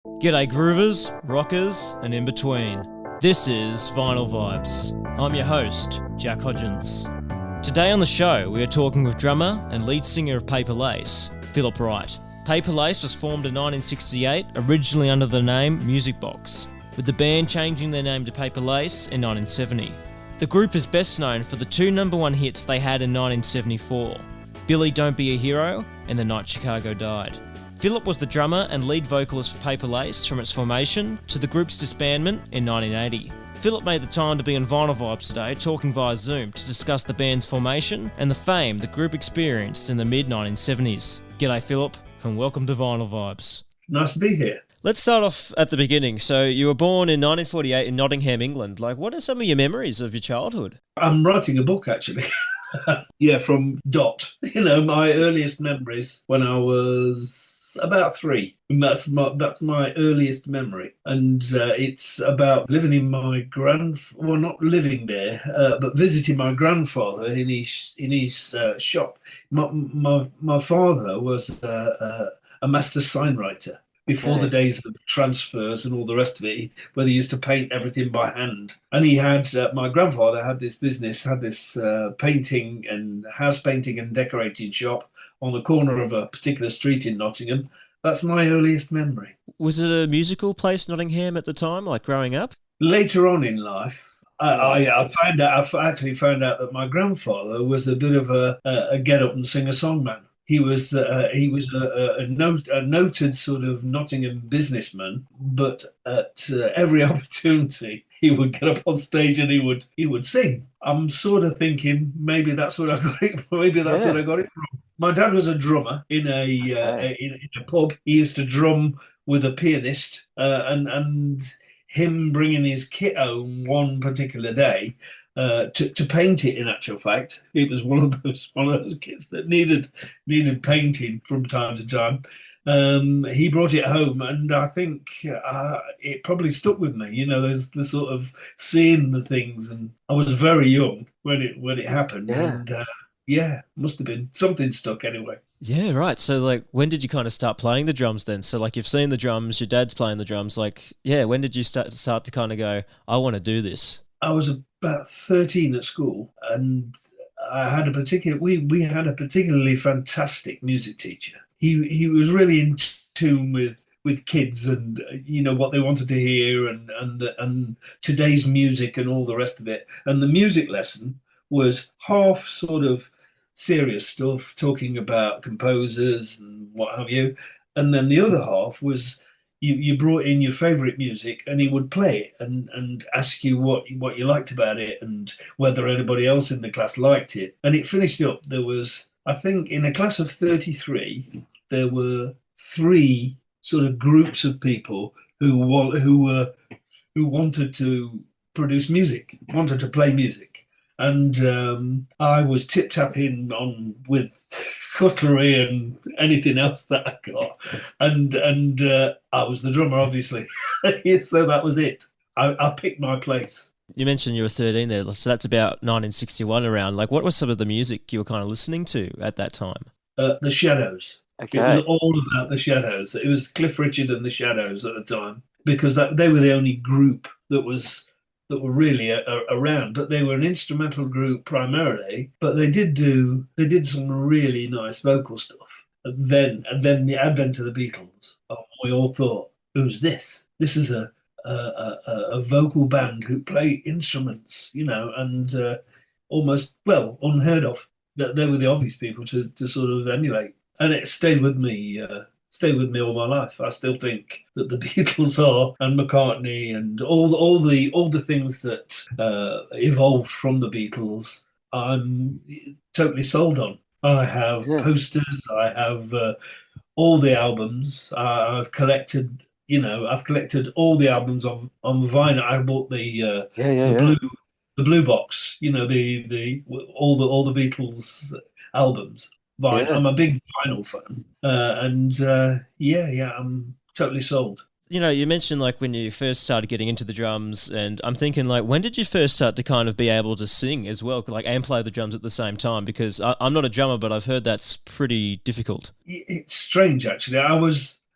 G'day groovers, rockers, and in between. This is Vinyl Vibes. I'm your host, Jack Hodgins. Today on the show, we are talking with drummer and lead singer of Paper Lace, Phillip Wright. Paper Lace was formed in 1968, originally under the name Music Box, with the band changing their name to Paper Lace in 1970. The group is best known for the two #1 hits they had in 1974, Billy Don't Be a Hero and The Night Chicago Died. Phillip was the drummer and lead vocalist for Paper Lace from its formation to the group's disbandment in 1980. Phillip made the time to be on Vinyl Vibes today, talking via Zoom to discuss the band's formation and the fame the group experienced in the mid-1970s. G'day Phillip, and welcome to Vinyl Vibes. Nice to be here. Let's start off at the beginning. So you were born in 1948 in Nottingham, England. What are some of your memories of your childhood? I'm writing a book, actually. From Dot. My earliest memories when I was about 3. And that's my earliest memory. And it's about living in my not living there, but visiting my grandfather in his shop. My father was a master signwriter. Before the days of transfers and all the rest of it, where they used to paint everything by hand. And he had, my grandfather had this painting and house painting and decorating shop on the corner of a particular street in Nottingham. That's my earliest memory. Was it a musical place, Nottingham, at the time, like growing up? Later on in life, I actually found out that my grandfather was a bit of a get up and sing a song man. He was a noted sort of Nottingham businessman, but at every opportunity he would get up on stage and he would sing. I'm sort of thinking maybe that's what I got it. Maybe that's what I got it from. My dad was a drummer in a pub. He used to drum with a pianist, and him bringing his kit home one particular day. To paint it, in actual fact, it was one of those kits that needed painting from time to time. He brought it home, and I think it probably stuck with me. There's the sort of seeing the things, and I was very young when it happened, and must have been something stuck anyway. Yeah, right. So, when did you kind of start playing the drums then? So, you've seen the drums, your dad's playing the drums. When did you start to kind of go, I want to do this? I was about 13 at school, and I had we had a particularly fantastic music teacher. He was really in tune with kids and what they wanted to hear and today's music and all the rest of it. And the music lesson was half sort of serious stuff, talking about composers and what have you, and then the other half was you brought in your favourite music and he would play it and ask you what you liked about it and whether anybody else in the class liked it. And it finished up, there was, I think, in a class of 33, there were 3 sort of groups of people who wanted to produce music, wanted to play music. And I was tip-tapping on with cutlery and anything else that I got. And I was the drummer, obviously. So that was it. I picked my place. You mentioned you were 13 there, so that's about 1961 around. What was some of the music you were kind of listening to at that time? The Shadows. Okay. It was all about the Shadows. It was Cliff Richard and the Shadows at the time, because they were the only group that were really around, but they were an instrumental group primarily. But they did some really nice vocal stuff. And then the advent of the Beatles. We all thought, who's this? This is a vocal band who play instruments, and almost unheard of. They were the obvious people to sort of emulate, and it stayed with me. Stayed with me all my life. I still think that the Beatles and McCartney and all the things that evolved from the Beatles, I'm totally sold on. I have posters. I have all the albums. I've collected. I've collected all the albums on vinyl. I bought the blue box. All the Beatles albums. I'm a big vinyl fan, I'm totally sold. You mentioned when you first started getting into the drums, and I'm thinking when did you first start to kind of be able to sing as well, and play the drums at the same time? Because I'm not a drummer, but I've heard that's pretty difficult. It's strange, actually.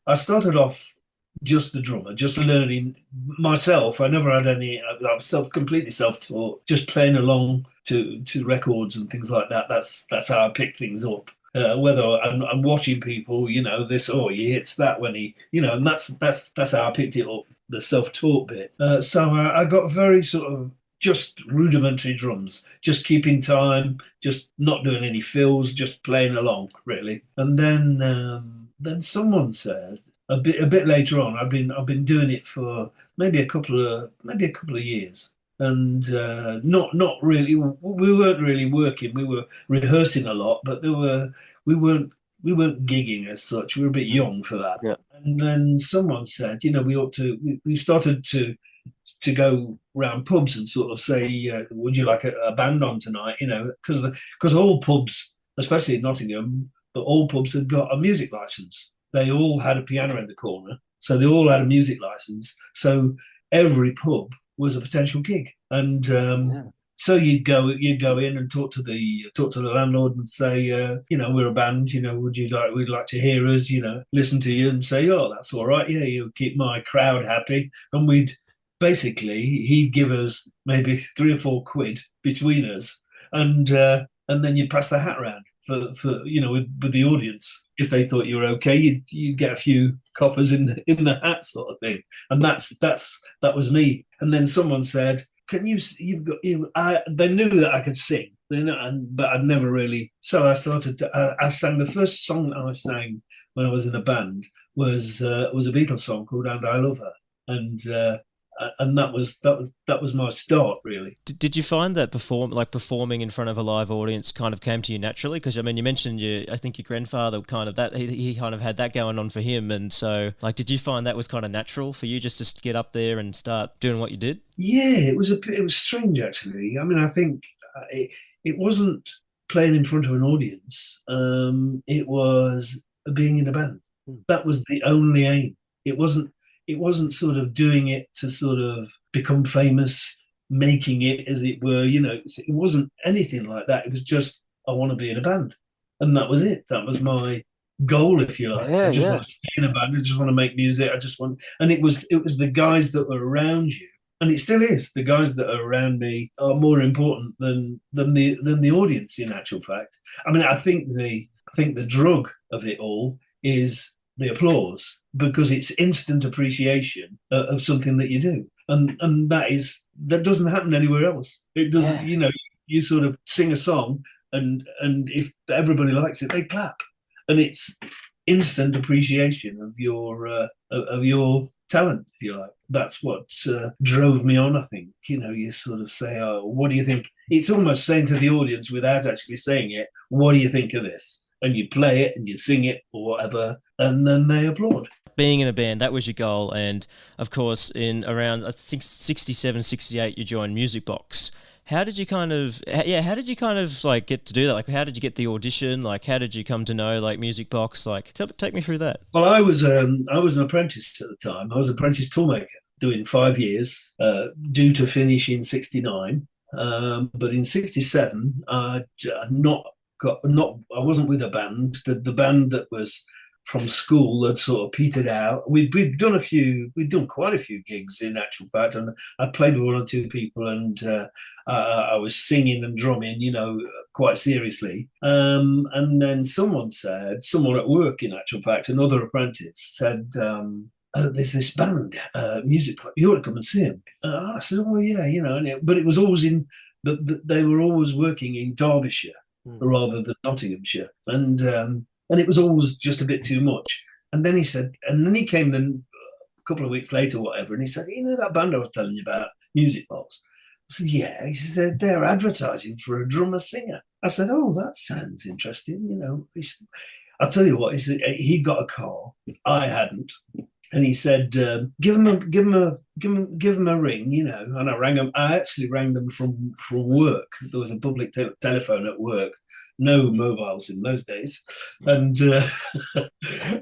I started off just the drummer, just learning myself. I never had any. I was completely self-taught, just playing along to records and things like that. That's how I pick things up. Whether I'm watching people, this, he hits that when and that's how I picked it up, the self-taught bit. So I got very sort of just rudimentary drums, just keeping time, just not doing any fills, just playing along, really. And then someone said a bit later on, I've been doing it for maybe a couple of years, and not really. We weren't really working. We were rehearsing a lot, but we weren't gigging as such. We were a bit young for that. Yeah. And then someone said, we ought to. We started to go round pubs and sort of say, would you like a band on tonight? Because all pubs, especially in Nottingham, but all pubs had got a music license. They all had a piano in the corner, so they all had a music license. So every pub was a potential gig, and so you'd go in and talk to the landlord and say, we're a band, we'd like to hear us, listen to you, and say, oh, that's all right, yeah, you'll keep my crowd happy, and he'd give us maybe 3 or 4 quid between us, and then you'd pass the hat around for with the audience. If they thought you were okay, you'd get a few coppers in the hat, sort of thing. And that was me. And then someone said, "Can you? They knew that I could sing, but I'd never really. So I started. I sang the first song that I sang when I was in a band was a Beatles song called "And I Love Her," and that was my start, really. Did you find that performing in front of a live audience kind of came to you naturally? Because I mean, you mentioned I think your grandfather kind of that he kind of had that going on for him, and so did you find that was kind of natural for you just to get up there and start doing what you did? Yeah, it was strange actually. I mean, I think it wasn't playing in front of an audience. It was being in a band. That was the only aim. It wasn't sort of doing it to sort of become famous, making it, as it were, it wasn't anything like that. It was just, I want to be in a band. And that was it. That was my goal, if you like. Yeah, I just want to stay in a band. I just want to make music. And it was the guys that were around you. And it still is. The guys that are around me are more important than the audience, in actual fact. I mean, I think the drug of it all is the applause, because it's instant appreciation of something that you do, and that doesn't happen anywhere else. It doesn't. You sort of sing a song, and if everybody likes it, they clap, and it's instant appreciation of your talent, if you like. That's what drove me on, I think. You sort of say, oh, what do you think? It's almost saying to the audience without actually saying it, what do you think of this? And you play it and you sing it or whatever, and then they applaud. Being in a band, that was your goal. And of course, in around, I think, 67, 68, you joined Music Box. How did you kind of get to do that? How did you get the audition? How did you come to know Music Box? Take me through that. Well, I was an apprentice at the time. I was an apprentice toolmaker, doing 5 years, due to finish in 69. But in 67, I wasn't with a band. The band that was from school had sort of petered out. We'd done quite a few gigs, in actual fact, and I played with 1 or 2 people, and I was singing and drumming, quite seriously. And then someone at work, in actual fact, another apprentice said, oh, there's this band, Music Box, you ought to come and see them. I said, oh yeah, but it was always they were always working in Derbyshire rather than Nottinghamshire, and it was always just a bit too much. And then he came then a couple of weeks later, whatever, and he said, that band I was telling you about, Music Box? I said, yeah. He said, they're advertising for a drummer singer. I said, oh, that sounds interesting. He said, I'll tell you what. He said he got a car, I hadn't. And he said, give him a ring, And I rang them. I actually rang them from work. There was a public telephone at work, no mobiles in those days, and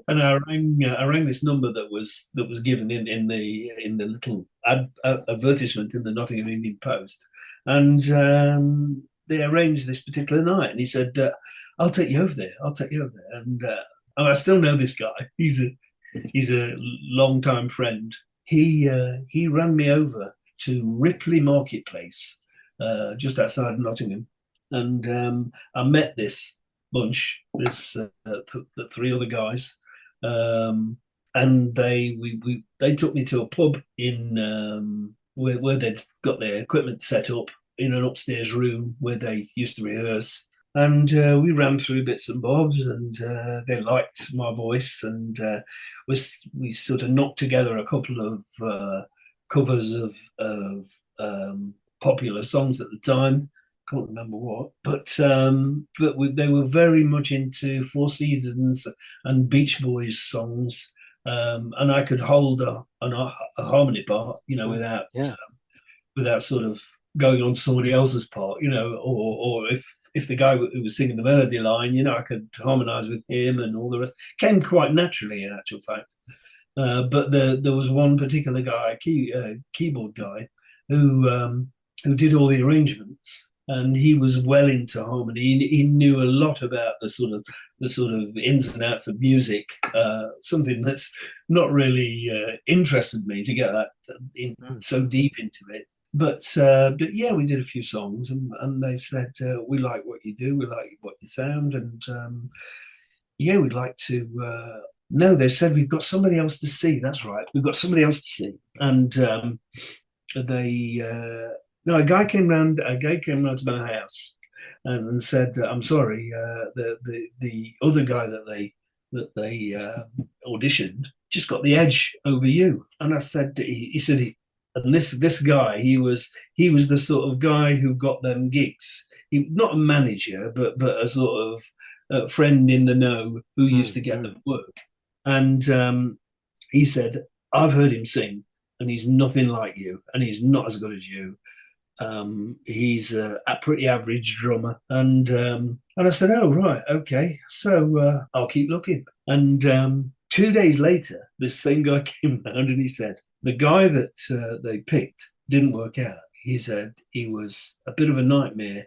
and I rang this number that was given in the little advertisement in the Nottingham Evening Post, and they arranged this particular night. And he said, I'll take you over there. And I still know this guy. he's a long-time friend. He ran me over to Ripley Marketplace, just outside Nottingham, and I met this bunch, the three other guys, and they took me to a pub in where they'd got their equipment set up in an upstairs room where they used to rehearse. And we ran through bits and bobs, and they liked my voice, and we sort of knocked together a couple of covers of popular songs at the time. Can't remember what, but they were very much into Four Seasons and Beach Boys songs, and I could hold a harmony part, without sort of going on somebody else's part, or if the guy who was singing the melody line, I could harmonise with him, and all the rest came quite naturally, in actual fact. But there was one particular guy, keyboard guy, who did all the arrangements, and he was well into harmony. He knew a lot about the sort of ins and outs of music, something that's not really interested me to get that so deep into it. But yeah, we did a few songs, and they said, we like what you do, we like what you sound, and yeah, we'd like to. No, they said, we've got somebody else to see. That's right, we've got somebody else to see, and a guy came round to my house and said, I'm sorry, the other guy that they auditioned just got the edge over you. And I said, he said, and this guy, he was the sort of guy who got them gigs. He, not a manager, but a sort of friend in the know who used to get them work. And he said, I've heard him sing, and he's nothing like you, and he's not as good as you. He's a pretty average drummer. And I said, oh, right, okay. So I'll keep looking. And 2 days later, this same guy came round and he said, the guy that they picked didn't work out. He said he was a bit of a nightmare.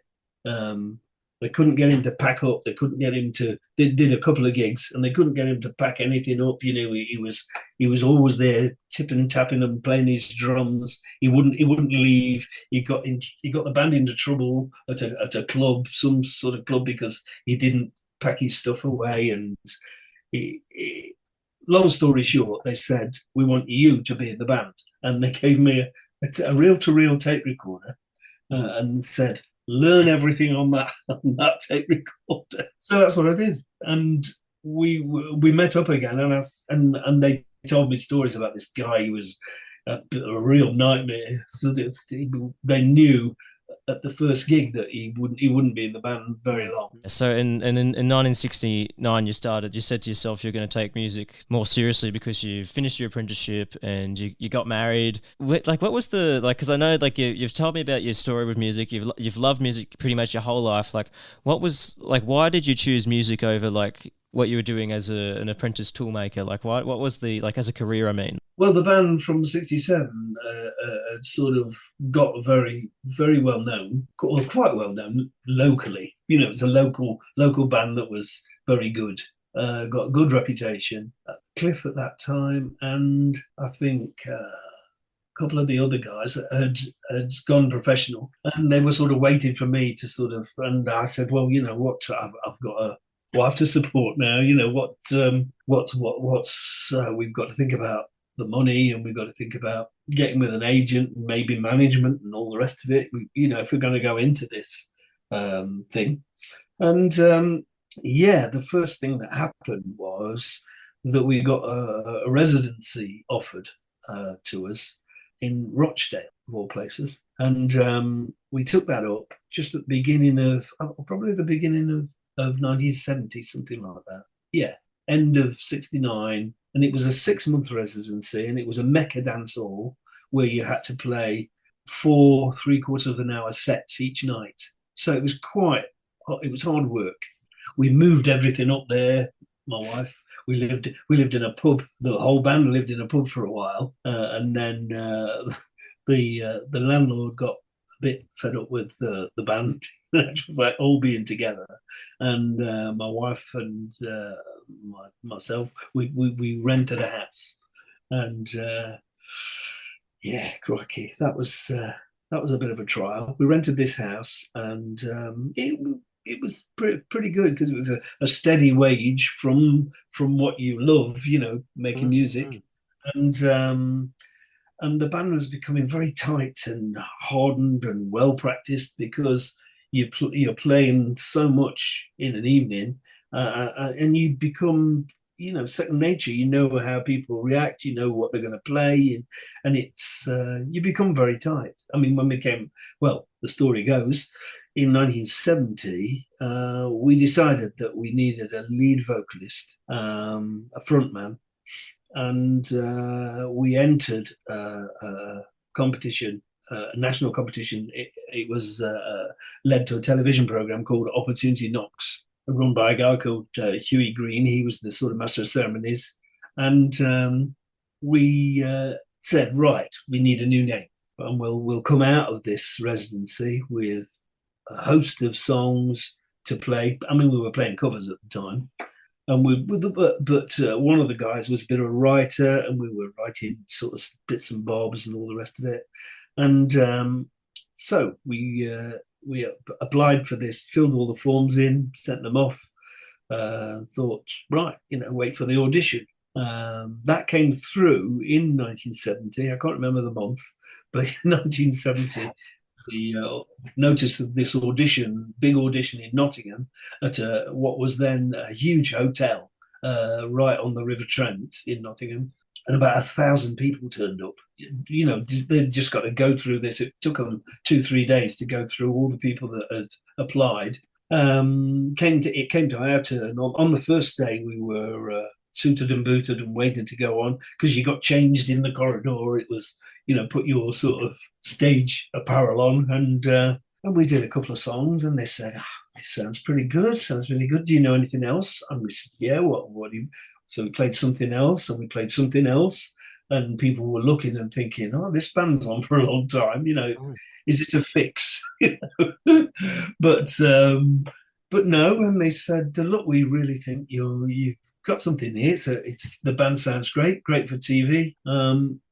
They couldn't get him to pack up. They couldn't get him to. They did a couple of gigs, and they couldn't get him to pack anything up. He was always there, tipping, tapping, and playing his drums. He wouldn't leave. He got the band into trouble at a club, some sort of club, because he didn't pack his stuff away. And long story short, they said, we want you to be in the band, and they gave me a reel-to-reel tape recorder and said, learn everything on that tape recorder. So that's what I did, and we met up again, and they told me stories about this guy who was a real nightmare. So they knew at the first gig that he wouldn't be in the band very long. So in 1969 you said to yourself you're going to take music more seriously because you finished your apprenticeship and you got married. What was the, because I know you've told me about your story with music, you've loved music pretty much your whole life. What was why did you choose music over what you were doing as an apprentice toolmaker? What was the, as a career, I mean? Well, the band from '67 had sort of got very, very well known, or quite well known locally. It's a local band that was very good, got a good reputation. Cliff at that time, and I think a couple of the other guys had gone professional, and they were sort of waiting for me to sort of. And I said, well, you know what, I've got a wife to support now. We've got to think about the money, and we've got to think about getting with an agent, and maybe management, and all the rest of it. If we're going to go into this thing, and the first thing that happened was that we got a residency offered to us in Rochdale, of all places, and we took that up just at the beginning of 1970, something like that. Yeah, end of '69. And it was a 6-month residency, and it was a Mecca dance hall where you had to play 4 3/4 of an hour sets each night. So it was hard work. We moved everything up there. My wife, we lived in a pub. The whole band lived in a pub for a while, and then the landlord got bit fed up with the band, like all being together, and my wife and myself, we rented a house, and yeah, crikey, that was a bit of a trial. We rented this house, and it was pretty good because it was a steady wage from what you love, making music, and the band was becoming very tight and hardened and well practiced because you're playing so much in an evening, and you become second nature. You know how people react, you know what they're going to play, and it's you become very tight. I mean, when we came, well, the story goes, in 1970 we decided that we needed a lead vocalist, a frontman, and we entered a competition, a national competition. It was led to a television program called Opportunity Knocks, run by a guy called Huey Green. He was the sort of master of ceremonies, and we said, right, we need a new name, and we'll come out of this residency with a host of songs to play. I mean, we were playing covers at the time. And but one of the guys was a bit of a writer, and we were writing sort of bits and bobs and all the rest of it. And so we applied for this, filled all the forms in, sent them off. Thought, right, wait for the audition. That came through in 1970. I can't remember the month, but in 1970. The notice of this big audition in Nottingham at what was then a huge hotel right on the River Trent in Nottingham, and about 1,000 people turned up. They just got to go through this. It took them 2-3 days to go through all the people that had applied. It came to our turn. On the first day, we were suited and booted and waited to go on because you got changed in the corridor. It was, put your sort of stage apparel on, and we did a couple of songs, and they said, it sounds pretty good. Sounds really good. Do you know anything else? And we said, yeah. What do you? So we played something else, and we played something else, and people were looking and thinking, oh, this band's on for a long time. Is it a fix? But no. And they said, look, we really think you've got something here. So the band sounds great for TV.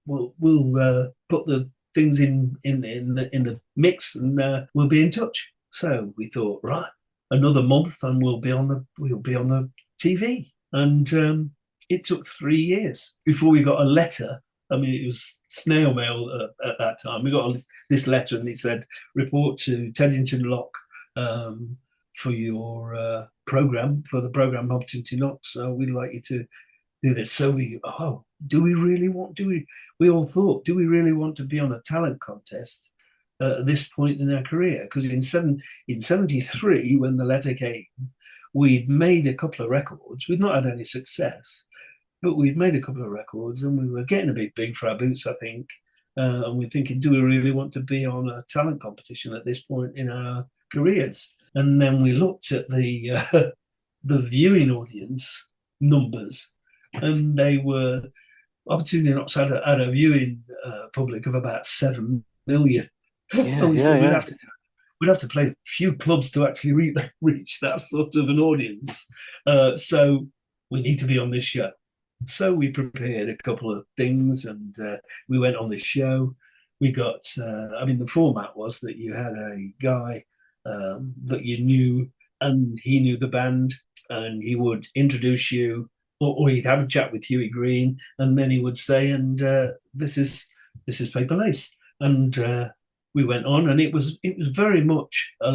We'll put the things in the mix, and we'll be in touch. So we thought, right, another month, and we'll be on the TV. And it took 3 years before we got a letter. I mean, it was snail mail at that time. We got this letter, and it said, report to Teddington Lock for your program, for the program Opportunity Knocks. So we'd like you to do this. So we all thought, do we really want to be on a talent contest at this point in our career? Because in 73, when the letter came, we'd made a couple of records. We'd not had any success, but we'd made a couple of records, and we were getting a bit big for our boots, I think. And we're thinking, do we really want to be on a talent competition at this point in our careers? And then we looked at the viewing audience numbers, and they were, Opportunity Knocks had a viewing public of about 7 million. And we said we'd have to play a few clubs to actually reach that sort of an audience. So we need to be on this show. So we prepared a couple of things, and we went on this show. We got, the format was that you had a guy that you knew, and he knew the band, and he would introduce you, or he'd have a chat with Huey Green, and then he would say, and this is Paper Lace. And we went on, and it was very much a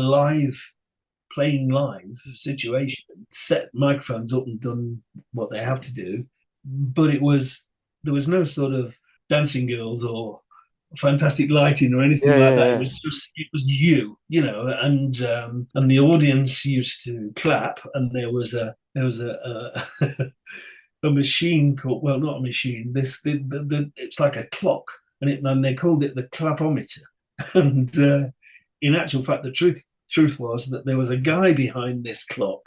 playing live situation. Set microphones up and done what they have to do, but there was no sort of dancing girls or fantastic lighting or anything like that. It was you, and the audience used to clap, and there was a a machine called, well, not a machine. It's like a clock, and they called it the clapometer. And in actual fact, the truth was that there was a guy behind this clock,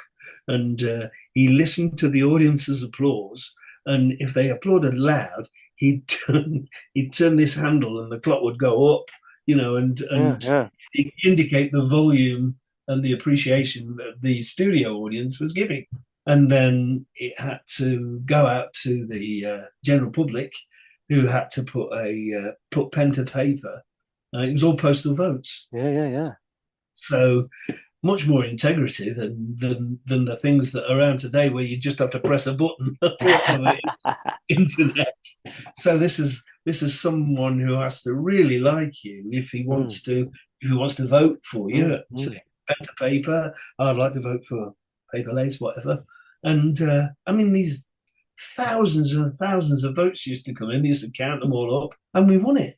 and he listened to the audience's applause, and if they applauded loud, he'd turn this handle, and the clock would go up and indicate the volume and the appreciation that the studio audience was giving. And then it had to go out to the general public, who had to put pen to paper. It was all postal votes. Yeah. So much more integrity than the things that are around today, where you just have to press a button on the internet. So this is someone who has to really like you if he wants to vote for you. So pen to paper. I'd like to vote for Paper Lace, whatever. And these thousands and thousands of votes used to come in. They used to count them all up, and we won it.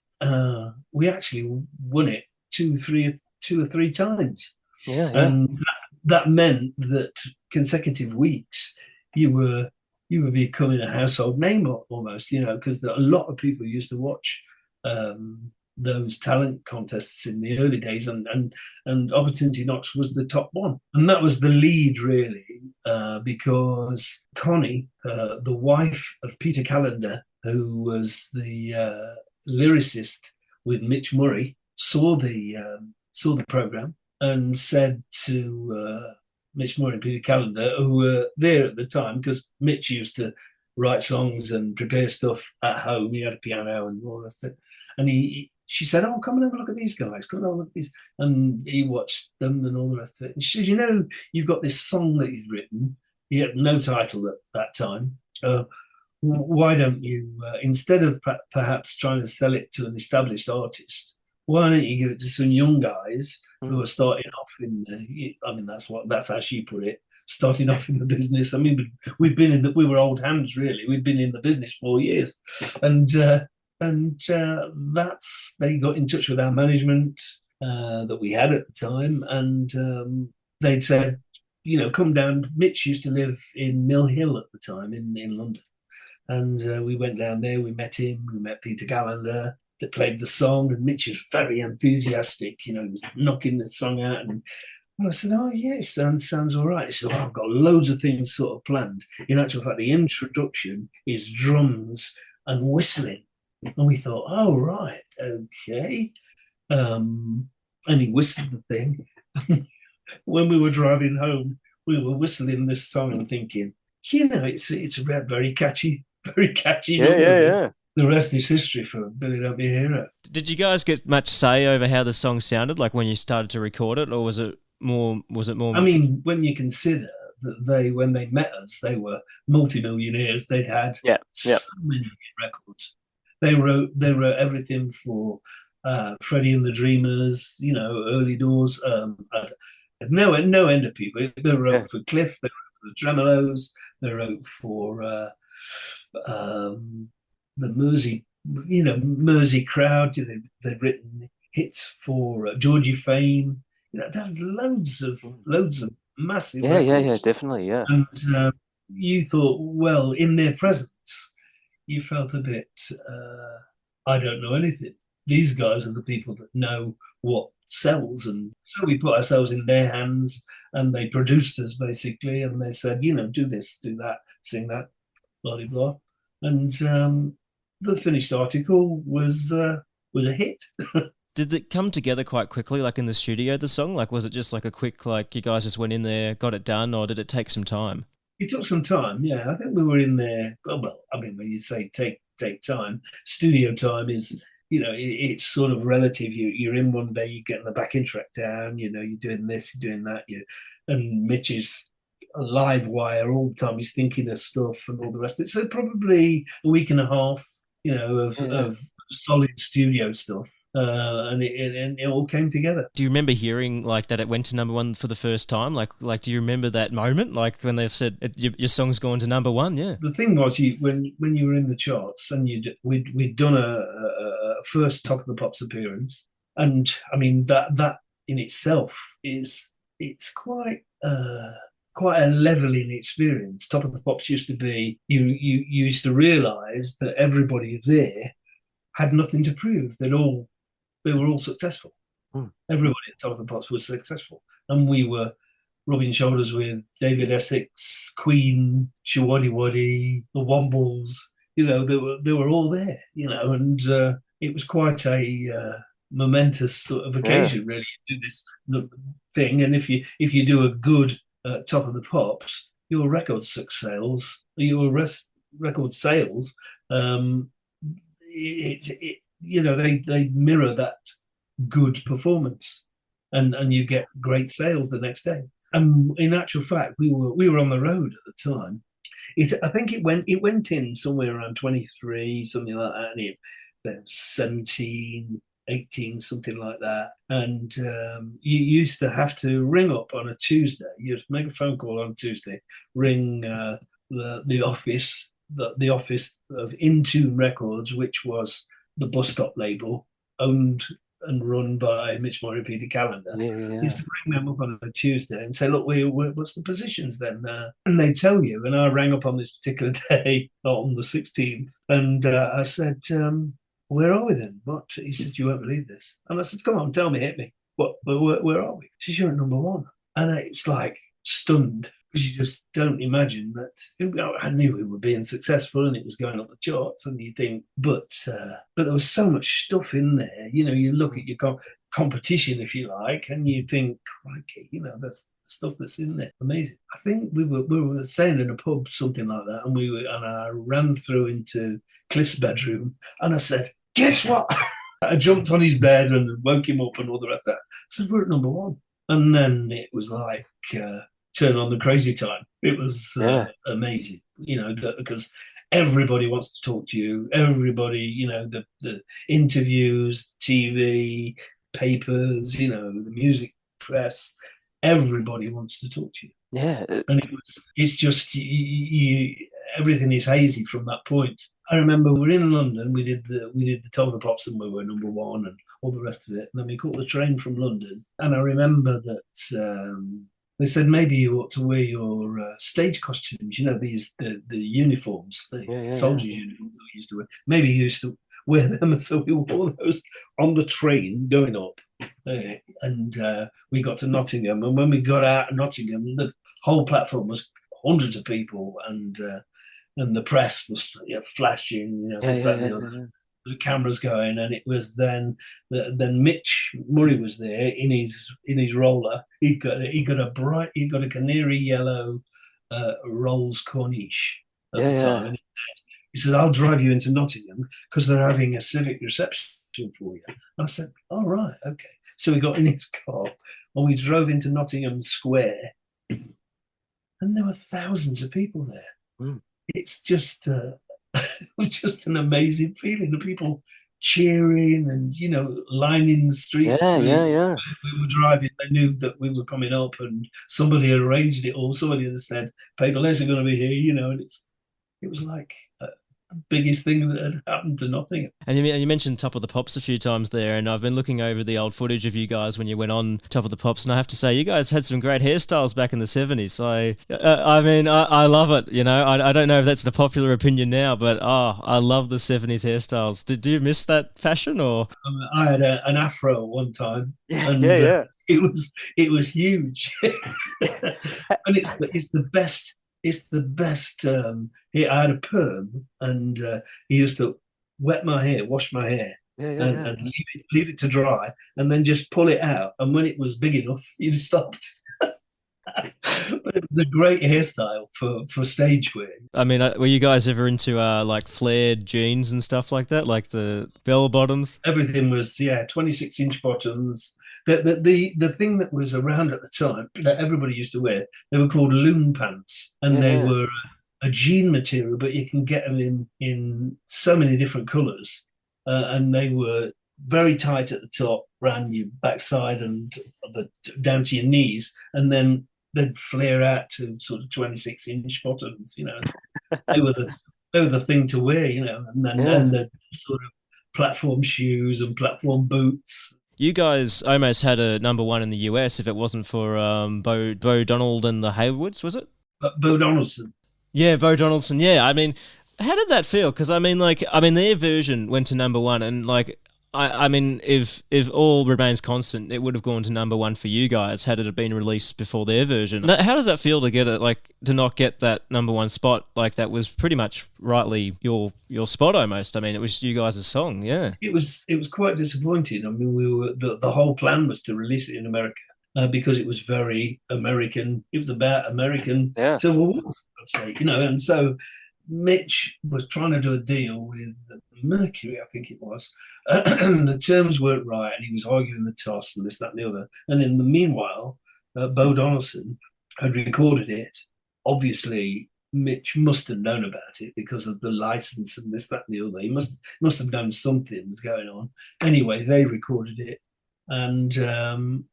We actually won it two or three times. And that meant that consecutive weeks you were becoming a household name almost, because a lot of people used to watch those talent contests in the early days, and Opportunity Knocks was the top one, and that was the lead really, because Connie, the wife of Peter Callander, who was the lyricist with Mitch Murray, saw the program and said to Mitch Murray and Peter Callander, who were there at the time, because Mitch used to write songs and prepare stuff at home. He had a piano and all that stuff. And she said, "Oh, come and have a look at these guys. Come and have a look at these." And he watched them and all the rest of it. And she said, "You've got this song that you've written. He had no title at that time. Why don't you, instead of perhaps trying to sell it to an established artist, why don't you give it to some young guys who are starting off that's how she put it, starting off in the business. I mean, we were old hands really. We'd been in the business 4 years, and they got in touch with our management that we had at the time, and they'd said, come down. Mitch used to live in Mill Hill at the time in London, and we went down there. We met him. We met Peter Callander, that played the song, and Mitch was very enthusiastic. He was knocking the song out, and I said, "Oh yes, sounds all right." He said, "I've got loads of things sort of planned. In actual fact, the introduction is drums and whistling." And we thought, "Oh right, okay." And he whistled the thing. When we were driving home, we were whistling this song and thinking, it's very catchy, very catchy. Yeah. The rest is history for Billy Don't Be a Hero. Did you guys get much say over how the song sounded, like when you started to record it, or was it more? I mean, when you consider that when they met us, they were multimillionaires. They'd had so many records. They wrote everything for Freddie and the Dreamers, Early Doors. No end of people. They wrote for Cliff. They wrote for the Tremolos. They wrote for the Mersey crowd. They've written hits for Georgie Fame. They had loads of massive records. Definitely, yeah. And you thought, well, in their presence, you felt a bit, I don't know anything. These guys are the people that know what sells, and so we put ourselves in their hands, and they produced us basically, and they said, do this, do that, sing that, blah blah blah, and the finished article was a hit. Did it come together quite quickly, like in the studio, the song? Like, was it just like a quick, like you guys just went in there, got it done, or did it take some time? It took some time, yeah. I think we were in there. Well, I mean, when you say take time, studio time is, it's sort of relative. You're in one day, you're getting the backing track down, you're doing this, you're doing that, and Mitch is a live wire all the time. He's thinking of stuff and all the rest of it. So probably a week and a half, of solid studio stuff. And it all came together. Do you remember hearing like that it went to number one for the first time? Like do you remember that moment? Like when they said your song's gone to number one? Yeah. The thing was, when you were in the charts and we'd done a first Top of the Pops appearance, and I mean that in itself it's quite a leveling experience. Top of the Pops used to be you used to realise that everybody there had nothing to prove. They were all successful. Everybody at Top of the Pops was successful. And we were rubbing shoulders with David Essex, Queen, Shawaddy Waddy, the Wombles. They were all there, and it was quite a momentous sort of occasion. Really, you do this thing, and if you do a good Top of the Pops, your record sales, record sales, they mirror that good performance, and you get great sales the next day. And in actual fact, we were on the road at the time. I think it went in somewhere around 23, something like that, and then 17, 18, something like that. And you used to have to ring up on a Tuesday. You'd make a phone call on a Tuesday, ring the office, the office of Intune Records, which was the bus stop label, owned and run by Mitch, Murray, Peter Callander. You used to bring them up on a Tuesday and say, look, what's the positions then? And they tell you. And I rang up on this particular day, on the 16th, and I said, where are we then? What? He said, you won't believe this. And I said, come on, tell me, hit me. What? Where are we? She said, you're at number one. And it's like stunned, because you just don't imagine that. I knew we were being successful and it was going up the charts, and you think, but there was so much stuff in there. You look at your competition, if you like, and you think, crikey, that's stuff that's in there. Amazing. I think we were staying in a pub, something like that, and I ran through into Cliff's bedroom, and I said, guess what? I jumped on his bed and woke him up and all the rest of that. I said, we're at number one. And then it was like turn on the crazy time. It was amazing, because everybody wants to talk to you. Everybody, the interviews, TV, papers, the music press, everybody wants to talk to you. Yeah. And it's just, everything is hazy from that point. I remember we're in London, we did the Top of the Pops, and we were number one and all the rest of it. And then we caught the train from London. And I remember that they said, maybe you ought to wear your stage costumes, the uniforms, the soldiers' uniforms that we used to wear. Maybe you used to wear them. And so we wore those on the train going up. And we got to Nottingham. And when we got out of Nottingham, the whole platform was hundreds of people, and the press was flashing, the cameras going, and it was then Mitch Murray was there in his roller. He got a canary yellow Rolls Corniche at the time. And he said, I'll drive you into Nottingham because they're having a civic reception for you. And I said, all right, okay. So we got in his car and we drove into Nottingham Square, and there were thousands of people there. It's just it was just an amazing feeling. The people cheering and lining the streets. We were driving. They knew that we were coming up, and somebody had arranged it all. Somebody had said, "Paperless are going to be here," and it was like biggest thing that had happened to Nottingham. And you mentioned Top of the Pops a few times there, and I've been looking over the old footage of you guys when you went on Top of the Pops, and I have to say, you guys had some great hairstyles back in the 70s. So, I love it, I don't know if that's the popular opinion now, but I love the 70s hairstyles. Did you miss that fashion, or? I had an afro one time. Yeah. It was huge. And it's the best. It's the best. I had a perm, and he used to wet my hair, wash my hair, and leave it to dry, and then just pull it out. And when it was big enough, you stopped. But it was a great hairstyle for stage wear. I mean, were you guys ever into like flared jeans and stuff like that, like the bell bottoms? Everything was 26-inch bottoms. The thing that was around at the time that everybody used to wear, they were called loon pants, and they were a jean material, but you can get them in so many different colours, and they were very tight at the top, around your backside and down to your knees, and then they'd flare out to sort of 26-inch bottoms. They were the thing to wear, and the sort of platform shoes and platform boots. You guys almost had a number one in the US if it wasn't for Bo Donald and the Haywoods, was it? Bo Donaldson. Yeah, Bo Donaldson. Yeah, I mean, how did that feel? Because their version went to number one, and I mean, if all remains constant, it would have gone to number one for you guys had it been released before their version. How does that feel to get it, like, to not get that number one spot? Like, that was pretty much rightly your spot almost. I mean, it was you guys' song, yeah. It was quite disappointing. I mean, we were the whole plan was to release it in America. Because it was very American. It was about American Civil War, I'd say, and so Mitch was trying to do a deal with Mercury, I think it was, and the terms weren't right, and he was arguing the toss and this, that, and the other. And in the meanwhile, Bo Donaldson had recorded it. Obviously, Mitch must have known about it because of the license and this, that, and the other. He must have known something was going on. Anyway, they recorded it, and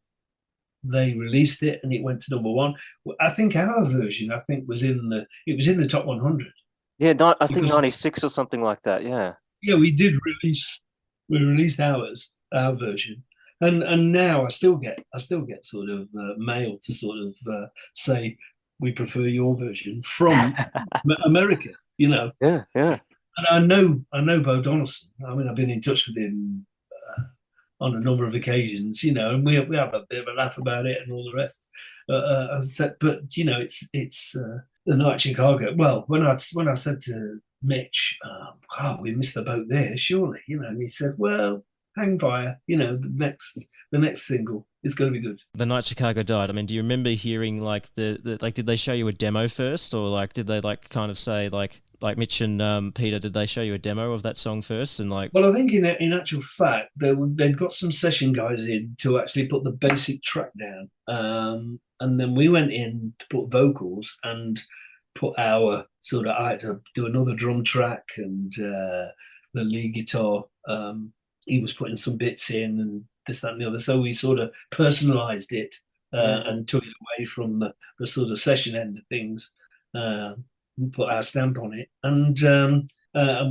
they released it, and it went to number one. I think our version, was in the top 100. Yeah, I think 96 or something like that. Yeah. Yeah, we released our version, and now I still get sort of mail to sort of say we prefer your version from America. Yeah. And I know Bo Donaldson. I mean, I've been in touch with him on a number of occasions, and we have a bit of a laugh about it and all the rest. But it's the night Chicago. Well, when I said to Mitch, we missed the boat there, surely, and he said, well, hang fire, the next single is going to be good. The night Chicago died. I mean, do you remember hearing like did they show you a demo first, or like did they like kind of say like Mitch and Peter, did they show you a demo of that song first? And like, well, I think in actual fact they'd got some session guys in to actually put the basic track down, and then we went in to put vocals and put our sort of, I had to do another drum track and the lead guitar. He was putting some bits in and this, that, and the other. So we sort of personalised it and took it away from the sort of session end of things. We put our stamp on it, and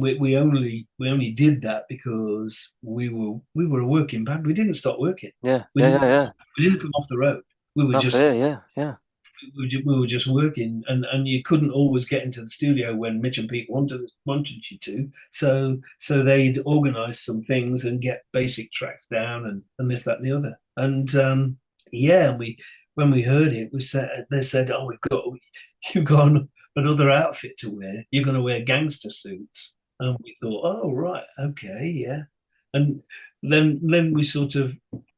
we only did that because we were a working band. We didn't stop working. We didn't come off the road. We were just we were just working, and you couldn't always get into the studio when Mitch and Pete wanted you to. So they'd organise some things and get basic tracks down and this, that, and the other. And when we heard it, they said, "Oh, you've got another outfit to wear. You're going to wear gangster suits." And we thought, "Oh, right, okay, yeah." And then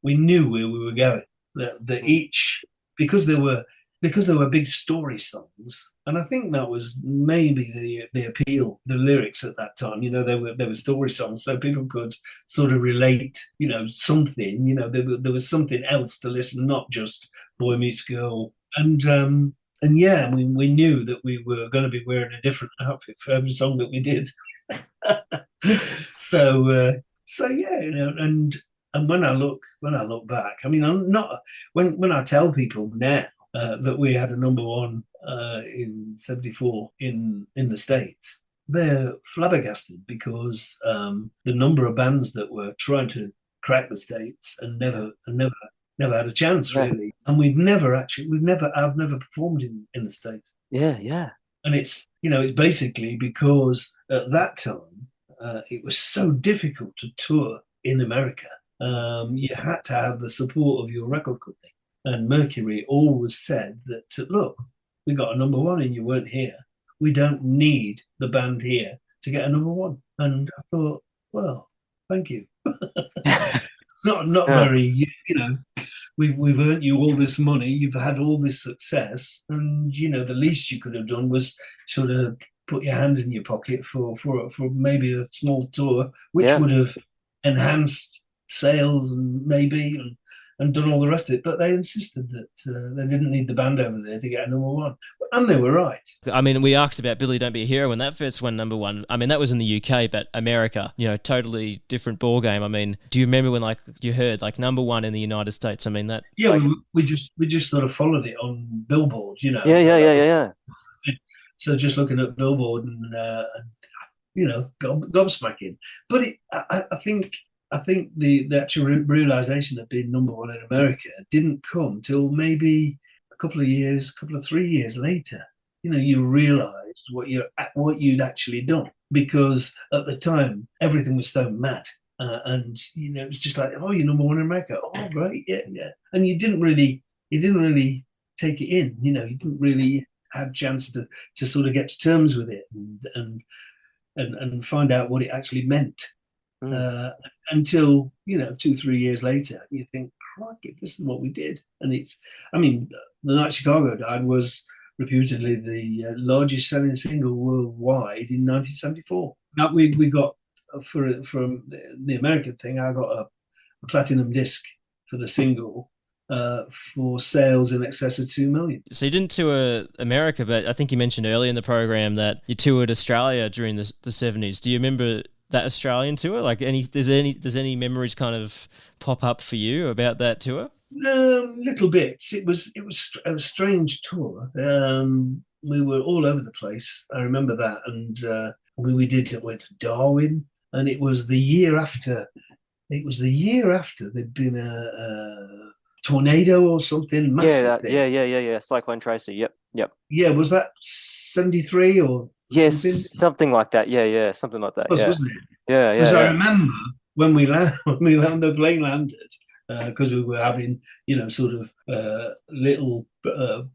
we knew where we were going. That each, because there were big story songs, and I think that was maybe the appeal, the lyrics at that time. There were story songs, so people could sort of relate. Something. There was something else to listen, not just boy meets girl. And we knew that we were going to be wearing a different outfit for every song that we did. And when I look back, I mean, I'm not when I tell people now that we had a number one in '74 in the States, they're flabbergasted because the number of bands that were trying to crack the States and never had a chance, really. And I've never performed in the States. Yeah. And it's basically because at that time it was so difficult to tour in America. You had to have the support of your record company. And Mercury always said that, look, we got a number one and you weren't here. We don't need the band here to get a number one. And I thought, well, thank you. It's not very, we've earned you all this money, you've had all this success, and the least you could have done was sort of put your hands in your pocket for maybe a small tour, which would have enhanced sales and done all the rest of it. But they insisted that they didn't need the band over there to get a number one, and they were right. I mean, we asked about Billy Don't Be a Hero when that first went number one. I mean, that was in the UK, but America, totally different ball game. I mean, do you remember when you heard number one in the United States? I mean that. Yeah, we just sort of followed it on Billboard, Yeah. So just looking at Billboard and gobsmacking. But I think the actual realization of being number one in America didn't come till maybe a couple of 3 years later. You realized what you'd actually done, because at the time everything was so mad. and it was just like, oh, you're number one in America. Oh, great, yeah, yeah. And you didn't really take it in. You didn't really have a chance to sort of get to terms with it and find out what it actually meant. Until 2-3 years later, you think, crikey, this is what we did. And The Night Chicago Died was reputedly the largest selling single worldwide in 1974. Now we got from the American thing, I got a platinum disc for the single for sales in excess of 2 million. So you didn't tour America, but I think you mentioned earlier in the program that you toured Australia during the 70s. Do you remember that Australian tour? Like, does any memories kind of pop up for you about that tour? Little bits. It was a strange tour. We were all over the place. I remember that, and went to Darwin, and it was the year after. There'd been a tornado or something massive. Yeah. Cyclone Tracy. Yep. Yeah, was that 73 or? Yes, something like that. Yeah, something like that. Wasn't it? Yeah. Because I remember when the plane landed, because we were having sort of little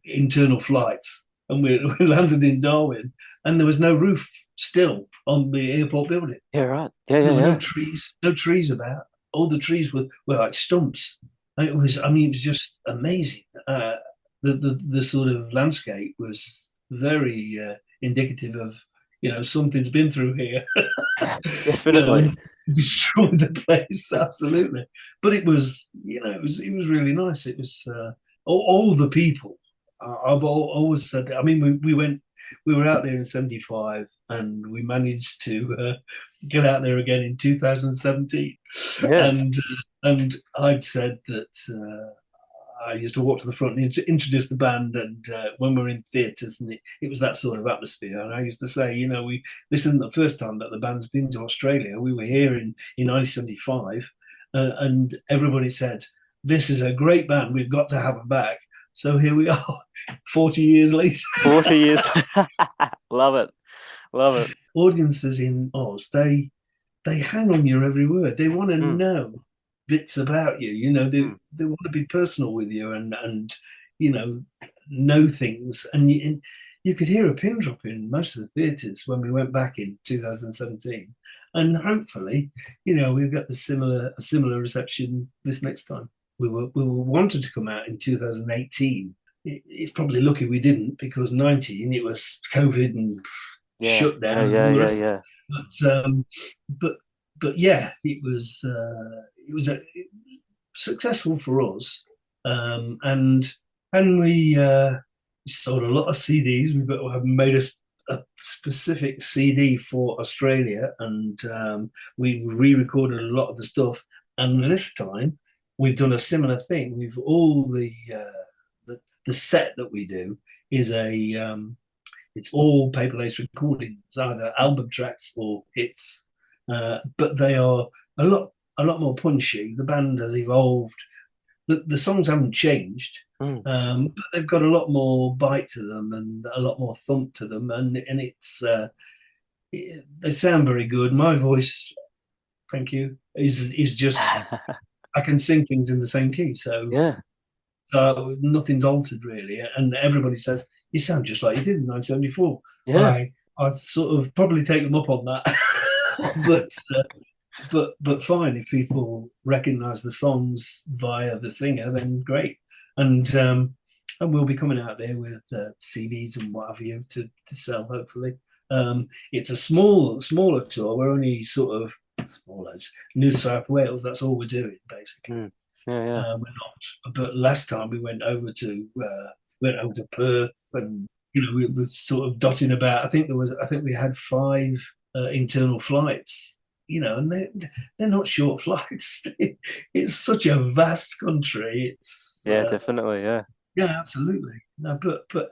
internal flights, and we landed in Darwin, and there was no roof still on the airport building. Yeah, right. There were no trees about. All the trees were like stumps. It was just amazing. The sort of landscape was very indicative of something's been through here. Definitely destroyed the place, absolutely. But it was it was really nice. It was all the people. I've always said that. We were out there in 75, and we managed to get out there again in 2017. Yeah. And I'd said that I used to walk to the front and introduce the band, and when we're in theatres, and it was that sort of atmosphere. And I used to say, this isn't the first time that the band's been to Australia. We were here in 1975, and everybody said, this is a great band. We've got to have them back. So here we are, 40 years later. 40 years. Love it. Audiences in Oz, they hang on your every word. They want to know bits about you. They want to be personal with you and know things. And you could hear a pin drop in most of the theatres when we went back in 2017. And hopefully, we've got a similar reception this next time. We were wanted to come out in 2018. It's probably lucky we didn't, because 19 it was COVID and shut down. Yeah. But yeah, it was successful for us, and we sold a lot of CDs. We have made a specific CD for Australia, and we re-recorded a lot of the stuff. And this time we've done a similar thing. We've all the set that we do is it's all paper lace recordings, either album tracks or hits, but they are a lot more punchy. The band has evolved. The songs haven't changed, but they've got a lot more bite to them and a lot more thump to them, and it's they sound very good. My voice, thank you, is just I can sing things in the same key, so nothing's altered really. And everybody says you sound just like you did in 1974. Yeah, I've sort of probably taken them up on that, but fine, if people recognise the songs via the singer, then great. And we'll be coming out there with CDs and what have you to sell, hopefully. It's a smaller tour. We're only sort of small as New South Wales. That's all we're doing basically. We're not. But last time we went over to Perth, and we were sort of dotting about. I think we had 5 internal flights. And they're not short flights. It's such a vast country. It's definitely, absolutely. No, but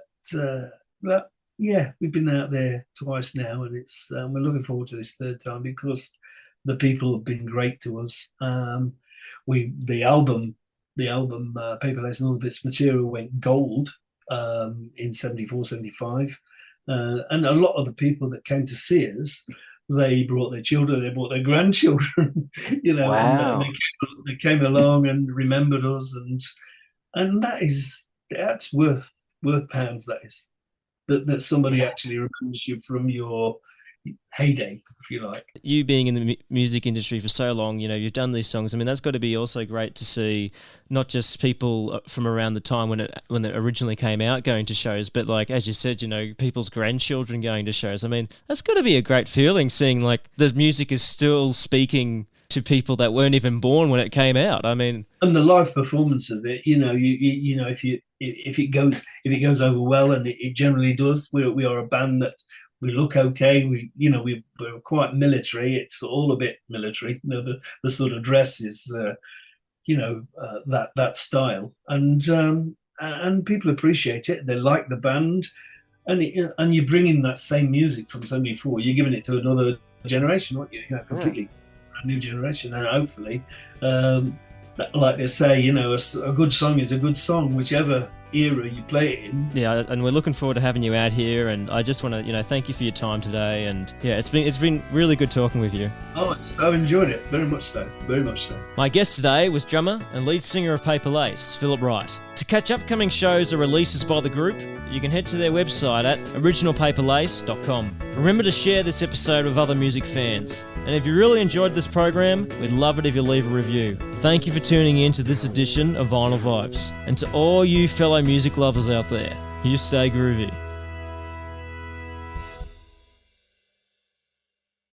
we've been out there twice now, and it's we're looking forward to this third time because the people have been great to us. The album Paper Lace and All the Bits material went gold in 74, 75. And a lot of the people that came to see us they brought their children, they brought their grandchildren, Wow. and they came along and remembered us, and that's worth pounds. That is that somebody actually remembers you from your heyday, if you like. You being in the music industry for so long, you've done these songs. I mean, that's got to be also great to see not just people from around the time when it originally came out going to shows, but like, as you said, people's grandchildren going to shows. I mean, that's got to be a great feeling seeing like the music is still speaking to people that weren't even born when it came out. I mean, and the live performance of it, if it goes over well, and it generally does, we are a band that we look okay. We're quite military. It's all a bit military. The sort of dress is, that style, and people appreciate it. They like the band, and you bring in that same music from '74. You're giving it to another generation, aren't you? Completely brand new generation, and hopefully, like they say, a good song is a good song, whichever era you play it in. Yeah, and we're looking forward to having you out here, and I just want to thank you for your time today, and yeah, it's been really good talking with you. Oh, I've enjoyed it very much so. My guest today was drummer and lead singer of Paper Lace, Phillip Wright. To catch upcoming shows or releases by the group, you can head to their website at originalpaperlace.com. Remember to share this episode with other music fans, and if you really enjoyed this program, we'd love it if you leave a review. Thank you for tuning in to this edition of Vinyl Vibes, and to all you fellow music lovers out there, you stay groovy.